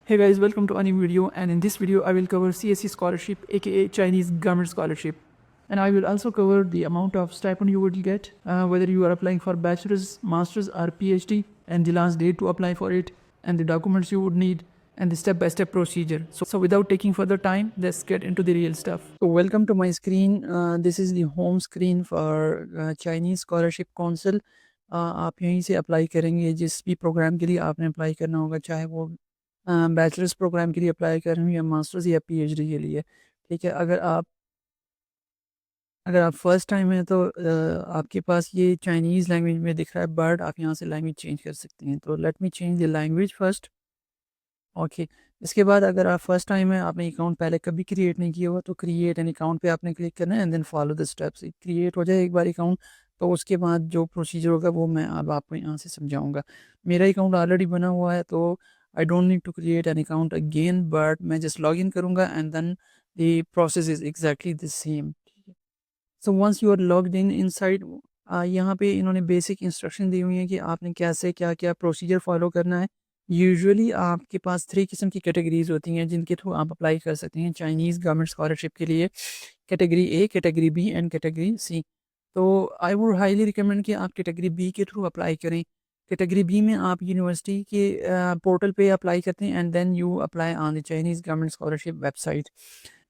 Hey guys, welcome to a new video, and in this video I will cover CSE scholarship aka Chinese government scholarship, and I will also cover the amount of stipend you would get, whether you are applying for bachelor's, master's or PhD, and the last date to apply for it, and the documents you would need, and the step-by-step procedure. So without taking further time, let's get into the real stuff. So welcome to my screen. This is the home screen for Chinese scholarship council. आप यहीं से apply करेंगे जिस भी programme के लिए आपने apply करना होगा, चाहे वो बैचलर्स प्रोग्राम के लिए अप्लाई कर रहे हैं या मास्टर्स या पीएचडी के लिए। ठीक है, अगर आप फर्स्ट टाइम हैं तो आपके पास ये चाइनीज़ लैंग्वेज में दिख रहा है, बट आप यहाँ से लैंग्वेज चेंज कर सकते हैं। तो let me change the language first. Okay, इसके बाद अगर आप फर्स्ट टाइम है, आपने अकाउंट पहले कभी क्रिएट नहीं किया हुआ, तो क्रिएट एन अकाउंट पे आपने क्लिक करना है and then follow the steps. Create हो जाए एक बार अकाउंट, तो उसके बाद जो प्रोसीजर होगा वो मैं अब आपको यहाँ से समझाऊंगा। मेरा अकाउंट ऑलरेडी बना हुआ है, तो I don't need to create an account again, but मैं जस्ट लॉग इन करूँगा and then the process is exactly the same. So once you are logged in inside, यहाँ पे इन्होंने बेसिक इंस्ट्रक्शन दी हुई है कि आपने कैसे क्या क्या प्रोसीजर फॉलो करना है। यूजुअली आपके पास 3 किस्म की कैटेगरीज़ होती हैं जिनके थ्रू आप अप्लाई कर सकते हैं चाइनीज़ गवर्नमेंट स्कॉलरशिप के लिए। Category A, category B and category C. तो आई वुड हाईली रिकमेंड कि आप कैटेगरी बी के थ्रू अप्लाई करें। कैटेगरी बी में आप यूनिवर्सिटी के पोर्टल पे अप्लाई करते हैं and then you apply on the Chinese government scholarship website.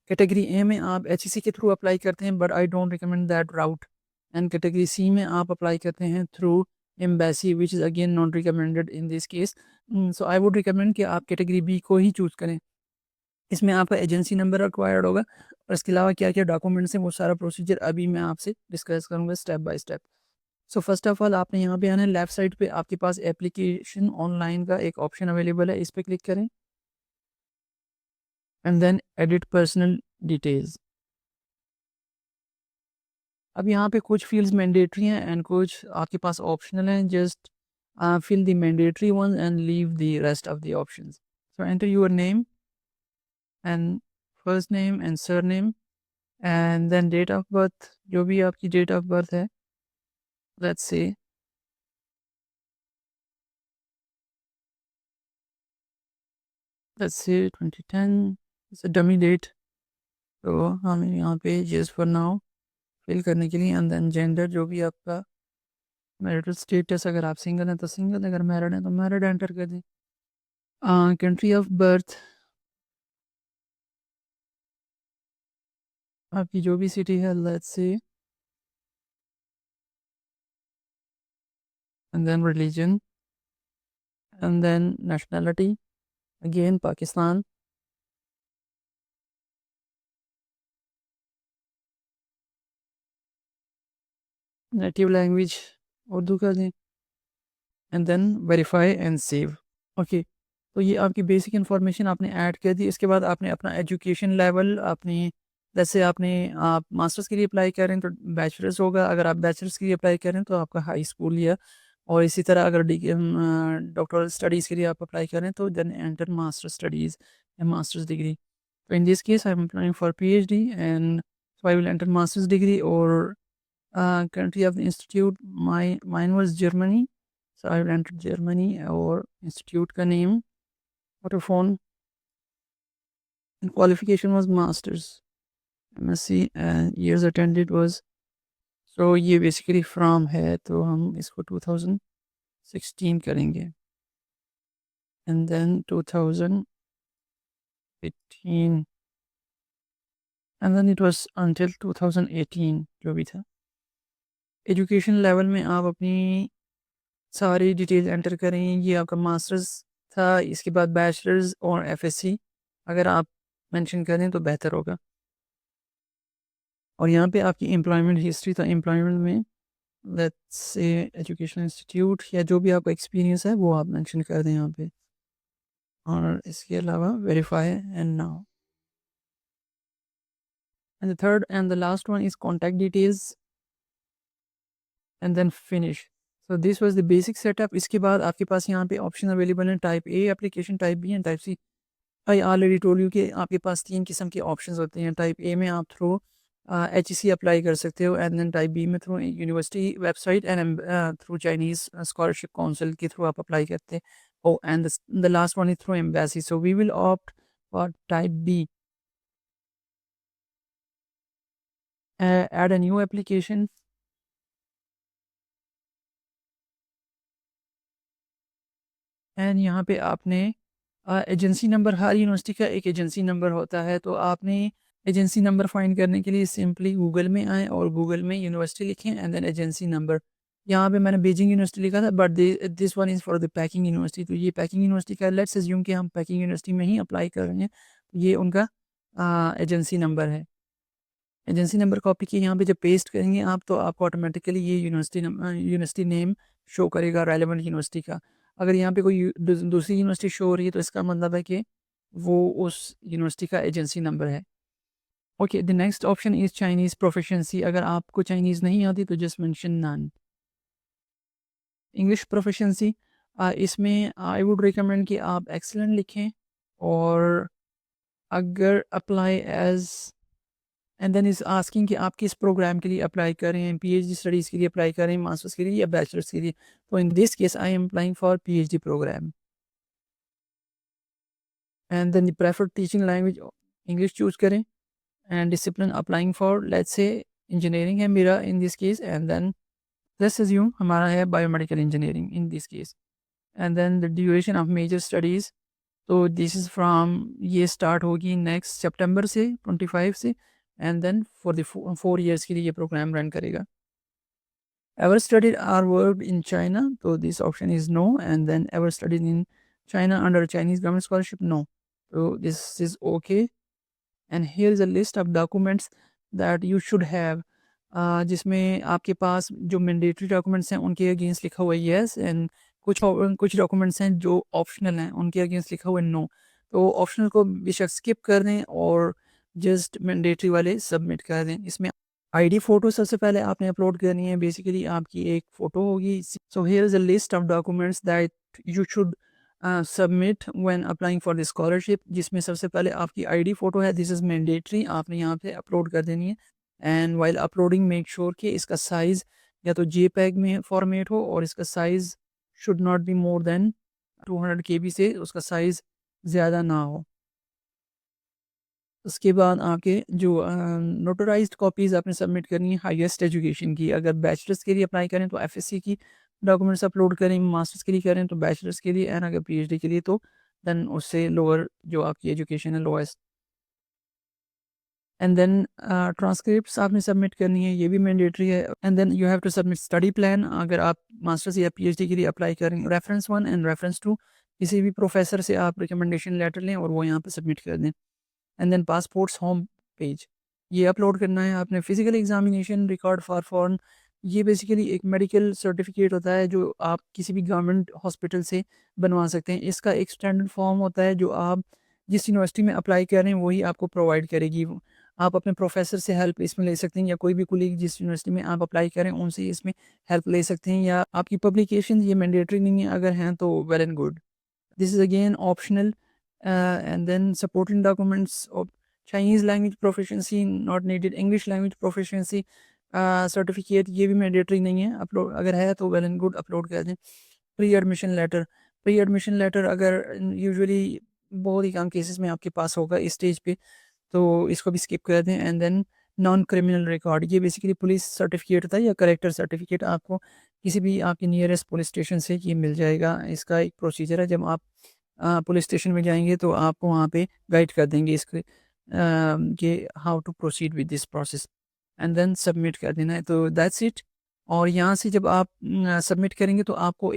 Category A में आप एचईसी के थ्रू अप्लाई करते हैं, but I don't recommend that route. And category C में आप अप्लाई करते हैं through embassy, which is again not recommended in this case. So I would recommend कि आप कैटेगरी बी को ही चूज़ करें। इसमें आपका एजेंसी नंबर रिक्वायर्ड होगा और इसके अलावा क्या क्या डॉक्यूमेंट्स हैं वो सारा प्रोसीजर अभी मैं आपसे डिस्कस करूँगा step by step. So first of all आपने यहाँ पे आना है, लेफ्ट साइड पे आपके पास एप्लीकेशन ऑनलाइन का एक ऑप्शन अवेलेबल है, इस पर क्लिक करें and then edit personal details. अब यहाँ पे कुछ फील्ड्स मैंडेटरी हैं एंड कुछ आपके पास ऑप्शनल हैं। Just fill the mandatory one and leave the rest of the options. So enter your name and first name and surname and then date of birth, जो भी आपकी डेट ऑफ बर्थ है। Let's say 2010 it's a dummy date, तो हम यहाँ पे just for now fill करने के लिए एंड देन जेंडर, जो भी आपका मैरिटल स्टेटस, अगर आप सिंगल हैं तो सिंगल, अगर मैरिड हैं तो मैरिड एंटर कर दें। कंट्री ऑफ बर्थ, आपकी जो भी सिटी है, let's say, and then religion and then nationality, again Pakistan. Native language Urdu कर दें and then verify and save. Okay, तो ये आपकी बेसिक इन्फॉर्मेशन आपने ऐड कर दी। इसके बाद आपने अपना एजुकेशन लेवल, अपनी, जैसे आप मास्टर्स के लिए अप्लाई कर रहे हैं तो बैचलर्स होगा, अगर आप बैचलर्स के लिए अप्लाई कर रहे हैं तो आपका हाई स्कूल या, और इसी तरह अगर डॉक्टरल स्टडीज़ के लिए आप अप्लाई कर रहे हैं तो देन एंटर मास्टर स्टडीज़ या मास्टर्स डिग्री। तो in this case I am applying for PhD and so I will enter masters degree और country of the institute, mine was Germany, so I will enter Germany और institute का name, phone, and qualification was masters, MSc, and years attended was, so ये basically from है तो हम इसको 2016 करेंगे and then 2018 and then it was until 2018 जो भी था। एजुकेशन लेवल में आप अपनी सारी डिटेल एंटर करें। ये आपका मास्टर्स था, इसके बाद बैचलर्स और एफएससी अगर आप मेंशन करें तो बेहतर होगा। और यहाँ पे आपकी एम्प्लॉयमेंट हिस्ट्री, तो एम्प्लॉयमेंट में लेट्स से एजुकेशन इंस्टीट्यूट या जो भी आपका एक्सपीरियंस है वो आप मेंशन कर दें यहाँ पे। और इसके अलावा verify and now, and the third and the last one is contact details and then finish. So this was the basic setup. इसके बाद आपके पास यहाँ पे ऑप्शन अवेलेबल हैं, type A application, type B and type C. I already told you कि आपके पास 3 किस्म के ऑप्शंस होते हैं। टाइप ए में आप थ्रू एचईसी अप्लाई कर सकते हो एंड देन टाइप बी में through university website and through Chinese scholarship council के थ्रू आप अप्लाई करते हैं। Oh, and the last one is through embassy. So we will opt for type B. Add a new application. And यहाँ पे आपने agency number, हर university का एक agency number होता है, तो आपने एजेंसी नंबर फाइंड करने के लिए सिंपली गूगल में आएँ और गूगल में यूनिवर्सिटी लिखें एंड देन एजेंसी नंबर। यहाँ पे मैंने बीजिंग यूनिवर्सिटी लिखा था, but this one is for the packing university. तो ये पैकिंग यूनिवर्सिटी का, लेट्स अज्यूम कि हम पैकिंग यूनिवर्सिटी में ही अप्लाई कर रहे हैं, तो ये उनका एजेंसी नंबर है। एजेंसी नंबर कॉपी किए यहाँ पे जब पेस्ट करेंगे आप, तो आपको ऑटोमेटिकली ये यूनिवर्सिटी नेम शो करेगा रेलेवेंट यूनिवर्सिटी का। अगर यहाँ पे कोई दूसरी यूनिवर्सिटी शो हो रही है, तो इसका मतलब है कि वो उस यूनिवर्सिटी का एजेंसी नंबर है। Okay, the next option is Chinese proficiency. अगर आपको चाइनीज़ नहीं आती तो just mention none. English proficiency, इसमें आई वुड रिकमेंड कि आप एक्सीलेंट लिखें, और अगर apply as and then is asking कि आप किस प्रोग्राम के लिए अप्लाई कर रहे हैं, पीएचडी स्टडीज़ के लिए अप्लाई कर रहे हैं, मास्टर्स के लिए या बैचलर्स के लिए। तो in this case I am applying for PhD program. And then the preferred teaching language English choose करें, and discipline applying for let's say engineering है मेरा in this case, and then let's assume हमारा है biomedical engineering in this case. And then the duration of major studies, तो this is from, ये start होगी next सितंबर से 25 से, and then for the 4 years के लिए ये प्रोग्राम रन करेगा। Ever studied or worked in China? So this option is no. And then ever studied in China under Chinese government scholarship? No. So this is okay. And here is a list of documents that you should have. जिसमें आपके पास जो mandatory documents हैं उनके against लिखा हुआ है yes, and कुछ documents हैं जो ऑप्शनल हैं उनके अगेंस्ट लिखा हुआ है नो। तो ऑप्शनल को बेशक स्किप कर दें और जस्ट मैंडेटरी वाले सबमिट कर दें। इसमें आईडी फ़ोटो सबसे पहले आपने अपलोड करनी है। बेसिकली आपकी एक फ़ोटो होगी। So here is a list of documents that you should submit when applying for the scholarship, जिसमें सबसे पहले आपकी आईडी फ़ोटो है। दिस इज़ मैंडेटरी, आपने यहाँ पे अपलोड कर देनी है। And while uploading make sure कि इसका साइज़ या तो जेपीईजी में फॉर्मेट हो, और इसका size should not be more than 200 केबी से उसका साइज़ ज़्यादा ना हो। उसके बाद आपके जो नोटराइज्ड कॉपीज़ आपने सबमिट करनी है हाईएस्ट एजुकेशन की। अगर बैचलर्स के लिए अप्लाई करें तो एफएससी की डॉक्यूमेंट्स अपलोड करें, मास्टर्स के लिए करें तो बैचलर्स के लिए, एंड अगर पीएचडी के लिए तो देन उससे लोअर जो आपकी एजुकेशन है लोएस्ट। एंड देन ट्रांसक्रिप्ट्स आपने सबमिट करनी है, ये भी मैंडेटरी है। And then you have to submit study plan अगर आप मास्टर्स या पीएचडी के लिए अप्लाई करें। रेफरेंस 1 एंड रेफरेंस 2, किसी भी प्रोफेसर से आप रिकमेंडेशन लेटर लें और वो यहाँ पे सबमिट कर दें। And then passports home page, ये अपलोड करना है आपने। Physical examination record for form, ये बेसिकली एक मेडिकल सर्टिफिकेट होता है जो आप किसी भी गवर्नमेंट हॉस्पिटल से बनवा सकते हैं। इसका एक स्टैंडर्ड फॉर्म होता है जो आप जिस यूनिवर्सिटी में अप्लाई कर रहे हैं वही आपको प्रोवाइड करेगी। आप अपने प्रोफेसर से हेल्प इसमें ले सकते हैं, या कोई भी कुलीग जिस यूनिवर्सिटी में आप अप्लाई करें उनसे इसमें हेल्प ले सकते हैं, या आपकी पब्लिकेशन ये मैंडेटरी नहीं है, अगर हैं तो well and good. This is again optional. And then supporting documents of Chinese language proficiency not needed, English language proficiency certificate ये भी मैंडेटरी नहीं है। अपलोड अगर है तो वेल एंड गुड, अपलोड कर दें। Pre admission letter, pre admission letter अगर यूजुअली बहुत ही कम केसेस में आपके पास होगा इस स्टेज पे, तो इसको भी स्किप कर दें। And then non criminal record, ये बेसिकली पुलिस सर्टिफिकेट होता है या करेक्टर सर्टिफिकेट, आपको किसी भी आपके नियरेस्ट पुलिस स्टेशन से ये मिल जाएगा। इसका एक प्रोसीजर है, जब आप पुलिस स्टेशन में जाएंगे तो आपको वहाँ पे गाइड कर देंगे इसके कि how to proceed with this process, and then submit कर देना है। तो दैट्स इट। और यहाँ से जब आप सबमिट करेंगे तो आपको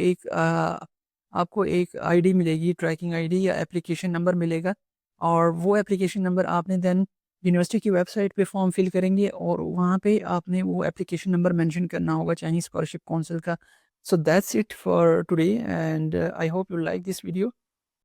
एक आईडी मिलेगी, ट्रैकिंग आईडी या एप्लीकेशन नंबर मिलेगा, और वो एप्लीकेशन नंबर आपने देन यूनिवर्सिटी की वेबसाइट पे फॉर्म फिल करेंगे और वहाँ पे आपने वो एप्लीकेशन नंबर मेंशन करना होगा चाइनीज़ स्कॉलरशिप काउंसिल का। So that's it for today, and I hope you like this video.